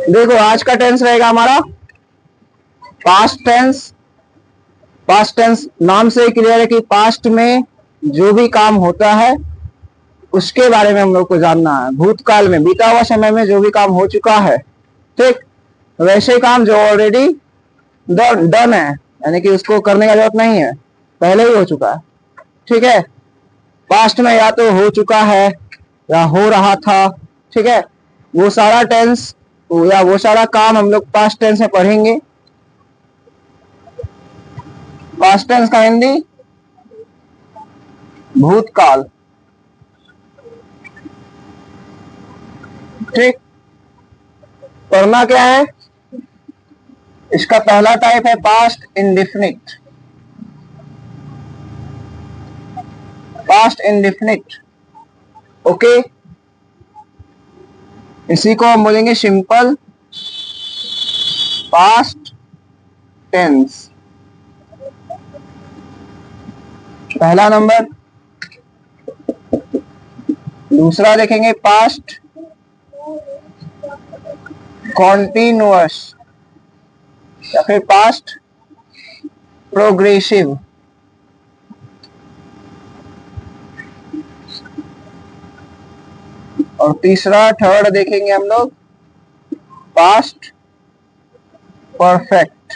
देखो आज का टेंस रहेगा हमारा पास्ट टेंस। पास्ट टेंस नाम से क्लियर है कि पास्ट में जो भी काम होता है उसके बारे में हम लोग को जानना है। भूतकाल में बीता हुआ समय में जो भी काम हो चुका है, ठीक, वैसे काम जो ऑलरेडी डन है, यानी कि उसको करने का जरूरत नहीं है, पहले ही हो चुका है। ठीक है, पास्ट में या तो हो चुका है या हो रहा था। ठीक है, वो सारा टेंस या वो सारा काम हम लोग पास्ट टेंस में पढ़ेंगे। पास्ट टेंस का हिंदी भूतकाल। ठीक, पढ़ना क्या है, इसका पहला टाइप है past indefinite. Past indefinite, okay, इसी को हम बोलेंगे सिंपल पास्ट टेंस। पहला नंबर। दूसरा देखेंगे पास्ट कॉन्टिन्यूअस या फिर पास्ट प्रोग्रेसिव। और तीसरा थर्ड देखेंगे हम लोग पास्ट परफेक्ट।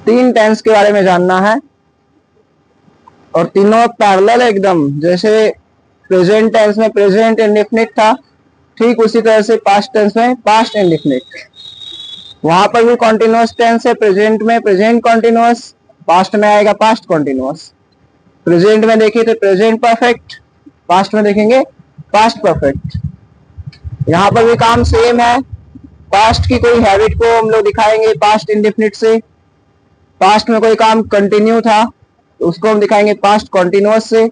तीन टेंस के बारे में जानना है और तीनों पैरेलल एकदम, जैसे प्रेजेंट टेंस में प्रेजेंट इंडेफिनिट था, ठीक उसी तरह से पास्ट टेंस में पास्ट इंडेफिनिट। वहां पर भी कॉन्टिन्यूअस टेंस है, प्रेजेंट में प्रेजेंट कॉन्टिन्यूअस, पास्ट में आएगा पास्ट कॉन्टिन्यूअस। प्रेजेंट में देखिए तो प्रेजेंट परफेक्ट, पास्ट में देखेंगे पास्ट परफेक्ट। यहाँ पर भी काम सेम है। पास्ट की कोई हैबिट को हम लोग दिखाएंगे पास्ट इंडेफिनिट से। पास्ट में कोई काम कंटिन्यू था तो उसको हम दिखाएंगे पास्ट कॉन्टिन्यूअस से।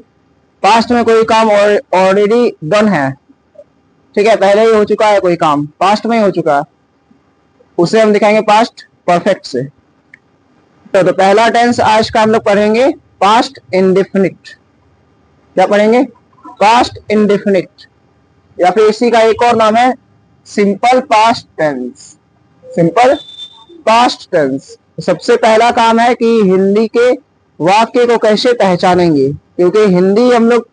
पास्ट में कोई काम ऑलरेडी डन है, ठीक है, पहले ही हो चुका है कोई काम, पास्ट में ही हो चुका है, उसे हम दिखाएंगे पास्ट परफेक्ट से। तो पहला टेंस आज का हम लोग पढ़ेंगे पास्ट इंडेफिनिट। क्या पढ़ेंगे? पास्ट इंडेफिनिट, या फिर इसी का एक और नाम है simple past tense. Simple past tense. सबसे पहला काम है कि हिंदी के वाक्य को कैसे पहचानेंगे, क्योंकि हिंदी हम लोग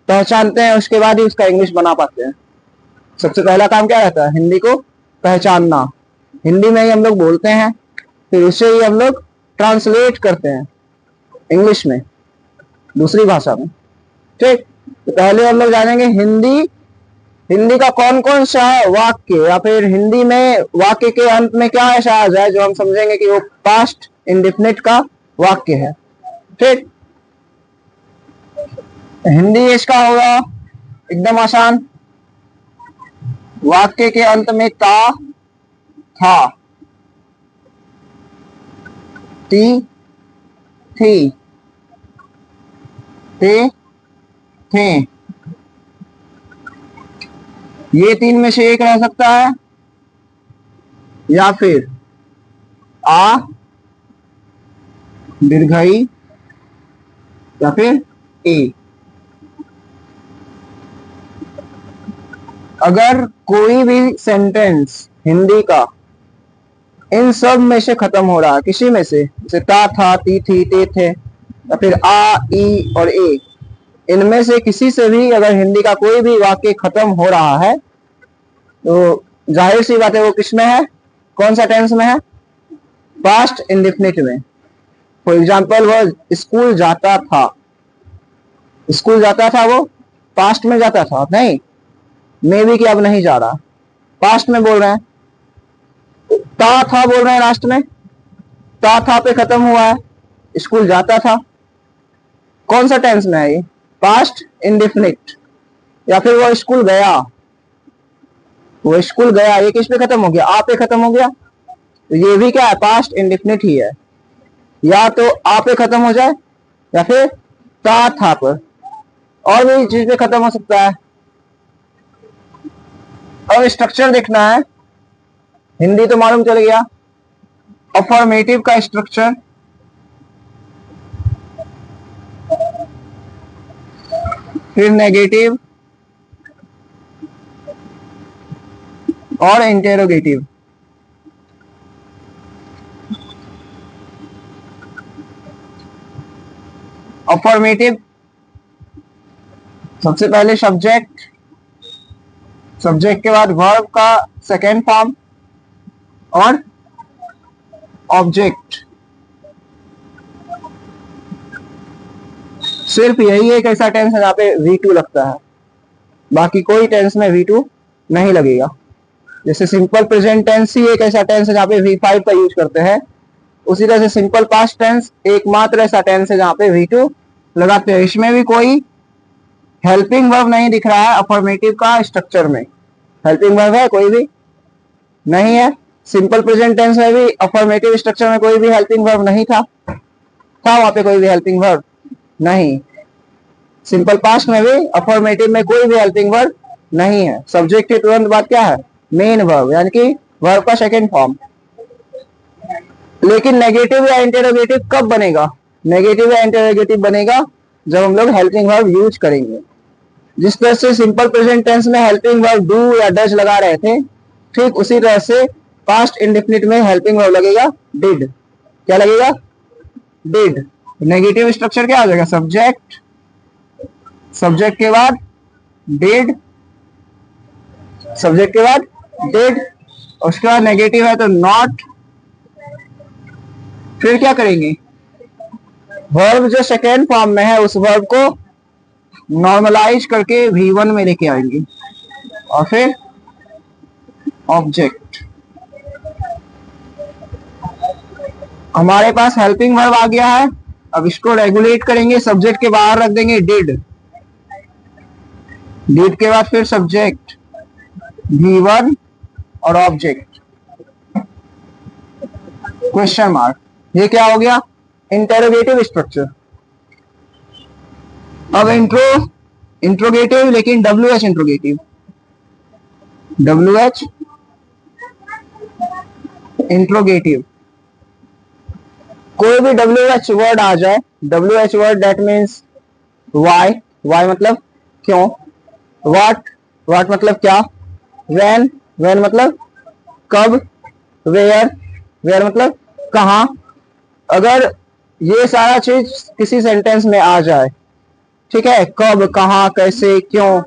पहचानते हैं उसके बाद ही उसका इंग्लिश बना पाते हैं। सबसे पहला काम क्या रहता है? हिंदी को पहचानना। हिंदी में ही हम लोग बोलते हैं, फिर उसे ही हम लोग ट्रांसलेट करते हैं इंग्लिश में, दूसरी भाषा में। ठीक, तो पहले हम लोग जानेंगे हिंदी का कौन कौन सा वाक्य, या फिर हिंदी में वाक्य के अंत में क्या ऐसा आ जाए जो हम समझेंगे कि वो पास्ट इंडेफिनिट का वाक्य है। ठीक, हिंदी इसका होगा एकदम आसान। वाक्य के अंत में था, ती, थी, ते, थे, ये तीन में से एक रह सकता है, या फिर आ, दीर्घई, या फिर ए। अगर कोई भी सेंटेंस हिंदी का इन सब में से खत्म हो रहा है, किसी में से, जैसे ता, था, ती, थी, ते, थे, या फिर आ, ई और ए, इनमें से किसी से भी अगर हिंदी का कोई भी वाक्य खत्म हो रहा है तो जाहिर सी बात है वो किस में है, कौन सा टेंस में है? पास्ट इंडेफिनिट में। फॉर एग्जाम्पल वो स्कूल जाता था, स्कूल जाता था, वो पास्ट में जाता था नहीं, मे भी कि अब नहीं जा रहा, पास्ट में बोल रहे हैं। ता था बोल रहे हैं लास्ट में, ता था पे खत्म हुआ है, स्कूल जाता था, कौन सा टेंस में है ये? Past indefinite. या फिर वो स्कूल गया, वो स्कूल गया, ये किस पे खत्म हो गया? आ पे खत्म हो गया, तो ये भी क्या है? पास्ट इंडेफिनिट ही है। या तो आ पे खत्म हो जाए या फिर ता था पर, और भी चीज पे खत्म हो सकता है। अब स्ट्रक्चर देखना है, हिंदी तो मालूम चल गया, अफर्मेटिव का स्ट्रक्चर, फिर नेगेटिव, और इंटेरोगेटिव। अफर्मेटिव सबसे पहले सब्जेक्ट, सब्जेक्ट के बाद वर्ब का सेकेंड फॉर्म और ऑब्जेक्ट। सिर्फ यही एक ऐसा टेंस है जहां पे V2 लगता है, बाकी कोई टेंस में V2 नहीं लगेगा। जैसे सिंपल प्रेजेंट टेंस ही एक ऐसा टेंस है जहां पे V5 का यूज करते हैं, उसी तरह से सिंपल पास्ट टेंस एकमात्र ऐसा टेंस है जहां पे V2 लगाते हैं। इसमें भी कोई हेल्पिंग वर्ब नहीं दिख रहा है अफर्मेटिव का स्ट्रक्चर में। हेल्पिंग वर्ब है कोई भी नहीं है। सिंपल प्रेजेंट टेंस में भी अफर्मेटिव स्ट्रक्चर में कोई भी हेल्पिंग वर्ब नहीं था वहां पे कोई भी हेल्पिंग वर्ब नहीं। सिंपल पास्ट में भी अफर्मेटिव में कोई भी हेल्पिंग वर्ब नहीं है। सब्जेक्ट के तुरंत बाद क्या है? मेन वर्ब, यानी कि वर्ब का सेकेंड फॉर्म। लेकिन नेगेटिव या इंटेरोगेटिव कब बनेगा? नेगेटिव या इंटेरोगेटिव बनेगा जब हम लोग हेल्पिंग वर्ब यूज करेंगे। जिस तरह से सिंपल प्रेजेंट टेंस में हेल्पिंग वर्ब डू या डज लगा रहे थे, ठीक उसी तरह से पास्ट इंडेफिनिट में हेल्पिंग वर्ब लगेगा डिड। क्या लगेगा? डिड। नेगेटिव स्ट्रक्चर क्या आ जाएगा? सब्जेक्ट, सब्जेक्ट के बाद डिड, सब्जेक्ट के बाद डिड, उसके बाद नेगेटिव है तो नॉट। फिर क्या करेंगे? वर्ब जो सेकेंड फॉर्म में है उस वर्ब को नॉर्मलाइज करके V1 में लेके आएंगे और फिर ऑब्जेक्ट। हमारे पास हेल्पिंग वर्ब आ गया है, अब इसको रेगुलेट करेंगे। सब्जेक्ट के बाहर रख देंगे डिड, डिड के बाद फिर सब्जेक्ट V1 और ऑब्जेक्ट क्वेश्चन मार्क। ये क्या हो गया? Interrogative structure. अब इंट्रोगेटिव, लेकिन WH इंट्रोगेटिव। WH interrogative. कोई भी WH वर्ड आ जाए, WH word that means why, why मतलब क्यों, व्हाट, व्हाट मतलब क्या, व्हेन, व्हेन मतलब कब, वेयर, वेयर मतलब कहां। अगर ये सारा चीज किसी सेंटेंस में आ जाए, ठीक है, कब, कहां, कैसे, क्यों,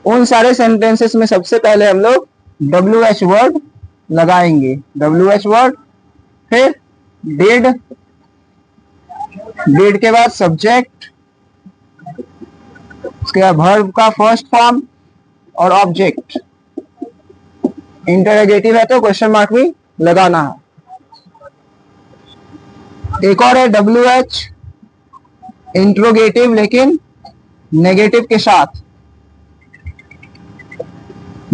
उन सारे सेंटेंसेस में सबसे पहले हम लोग WH वर्ड लगाएंगे। WH वर्ड, फिर डिड, डिड के बाद सब्जेक्ट, उसके बाद वर्ब का फर्स्ट फॉर्म और ऑब्जेक्ट। इंटरोगेटिव है तो क्वेश्चन मार्क भी लगाना है। एक और है WH इंट्रोगेटिव, लेकिन नेगेटिव के साथ।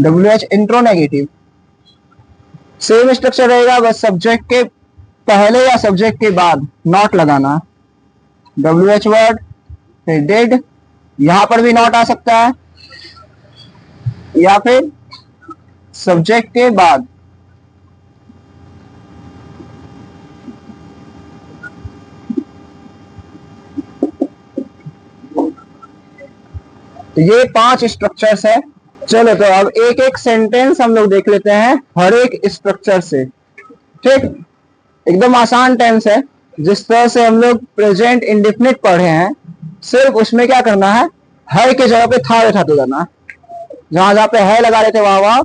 WH इंट्रोनेगेटिव। सेम स्ट्रक्चर रहेगा, बस सब्जेक्ट के पहले या सब्जेक्ट के बाद नॉट लगाना। WH वर्ड, फिर डिड, यहां पर भी नॉट आ सकता है, या फिर सब्जेक्ट के बाद। तो ये 5 स्ट्रक्चर्स है। चलो तो अब एक एक सेंटेंस हम लोग देख लेते हैं हर एक स्ट्रक्चर से। ठीक, एकदम आसान टेंस है। जिस तरह से हम लोग प्रेजेंट इंडेफिनिट पढ़े हैं, सिर्फ उसमें क्या करना है, है के जगह पे था बैठाते जाना। जहां जहां पे है लगा रहे थे वहां वहां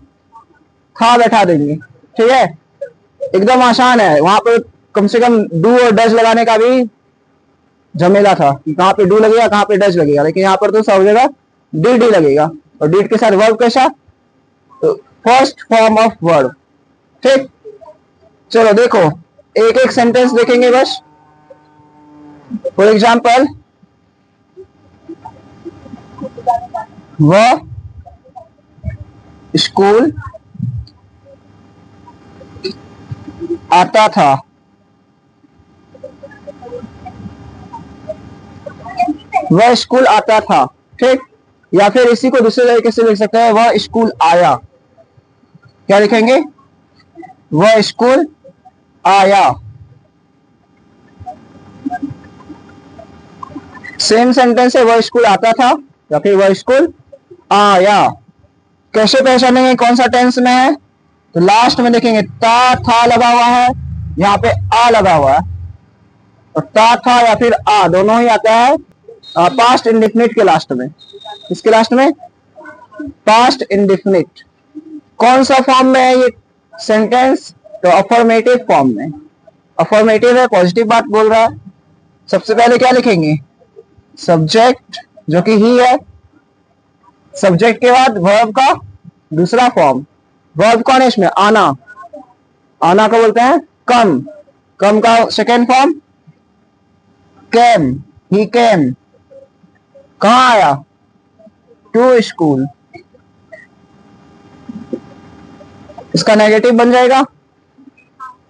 था बैठा देंगे। ठीक है, एकदम आसान है। वहां पर कम से कम डू और डज लगाने का भी झमेला था, कहां पे डू लगेगा कहां पे डज लगेगा, लेकिन यहाँ पर तो सब जगह डिड ही लगेगा। और डिड के साथ वर्ब कैसा? तो फर्स्ट फॉर्म ऑफ वर्ब। ठीक, चलो देखो एक एक सेंटेंस देखेंगे बस। फॉर एग्जाम्पल, वह स्कूल आता था। वह स्कूल आता था। ठीक, या फिर इसी को दूसरे तरीके से लिख सकते हैं, वह स्कूल आया। क्या लिखेंगे? वह स्कूल आया। सेम सेंटेंस है, वह स्कूल आता था या फिर वह स्कूल आया। कैसे पहचानेंगे कौन सा टेंस में है? तो लास्ट में देखेंगे था लगा हुआ है, यहाँ पे आ लगा हुआ है, और था या फिर आ दोनों ही आता है पास्ट इंडेफिनिट के लास्ट में। इसके लास्ट में पास्ट इंडेफिनिट। कौन सा फॉर्म में है ये सेंटेंस? तो अफर्मेटिव फॉर्म में। अफर्मेटिव है, पॉजिटिव बात बोल रहा है। सबसे पहले क्या लिखेंगे? सब्जेक्ट जो कि ही है, सब्जेक्ट के बाद वर्ब का दूसरा फॉर्म। वर्ब कौन है इसमें? आना। आना को बोलते हैं कम। कम का सेकेंड फॉर्म कैम। ही कैम। कहां आया? To school. इसका नेगेटिव बन जाएगा,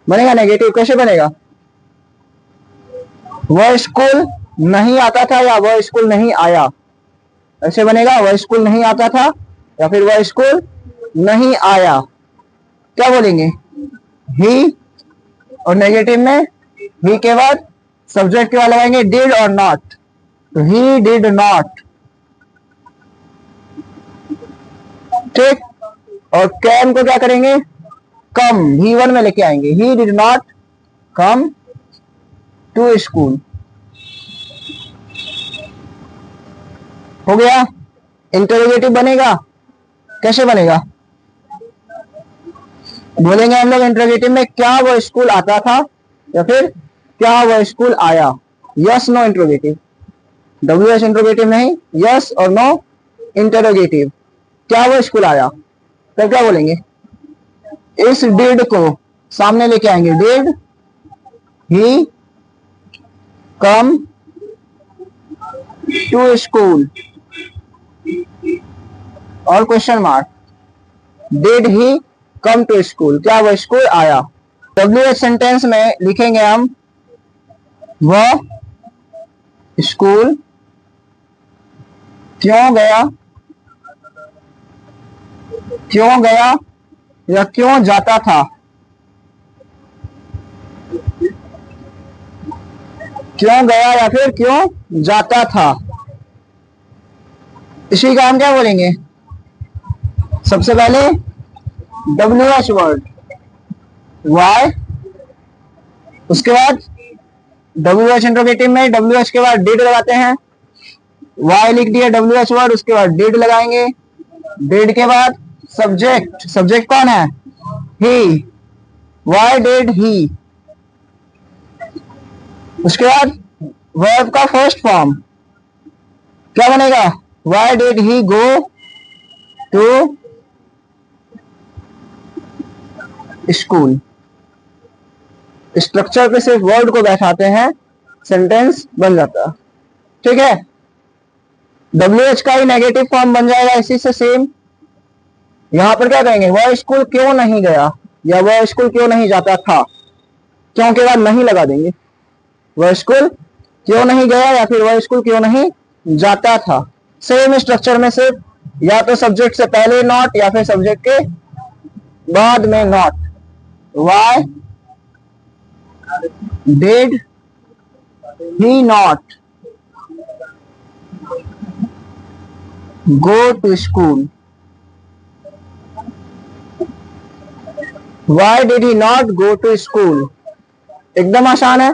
बनेगा नेगेटिव। कैसे बनेगा? वह स्कूल नहीं आता था या वह स्कूल नहीं आया, ऐसे बनेगा। वह स्कूल नहीं आता था या फिर वह स्कूल नहीं आया। क्या बोलेंगे? ही, और नेगेटिव में ही के बाद सब्जेक्ट के बाद लगाएंगे डिड और नॉट। तो ही डिड नॉट। ठीक। और कैम को क्या करेंगे? कम। ही वन में लेके आएंगे। He did not come to school. हो गया। इंटरोगेटिव बनेगा। कैसे बनेगा? बोलेंगे हम लोग इंटरोगेटिव में क्या वो स्कूल आता था या फिर क्या वो स्कूल आया। Yes no interrogative. WH interrogative नहीं, यस और नो इंटरोगेटिव। क्या वो स्कूल आया, तब क्या बोलेंगे? इस डिड को सामने लेके आएंगे। Did he come to school और question mark. Did he come to school, क्या वो स्कूल आया। WH सेंटेंस में लिखेंगे हम वह स्कूल क्यों गया, क्यों गया या क्यों जाता था। क्यों गया या फिर क्यों जाता था। इसी का हम क्या बोलेंगे? सबसे पहले WH वर्ड वाई, उसके बाद WH इंटरोगेटिव में WH के बाद डिड लगाते हैं। वाई लिख दिया WH वर्ड, उसके बाद डिड लगाएंगे। डिड के बाद सब्जेक्ट। सब्जेक्ट कौन है? ही। Why did he. उसके बाद वर्ब का फर्स्ट फॉर्म क्या बनेगा? Why did he go to school. Structure पे सिर्फ वर्ड को बैठाते हैं, सेंटेंस बन जाता है। ठीक है। WH का ही नेगेटिव फॉर्म बन जाएगा इसी से सेम। यहां पर क्या कहेंगे? वह स्कूल क्यों नहीं गया या वह स्कूल क्यों नहीं जाता था। क्यों के बाद नहीं लगा देंगे। वह स्कूल क्यों नहीं गया या फिर वह स्कूल क्यों नहीं जाता था। सेम स्ट्रक्चर में सिर्फ या तो सब्जेक्ट से पहले नॉट या फिर सब्जेक्ट के बाद में not. Why did he not go to school? Why did he not go to school? एकदम आसान है।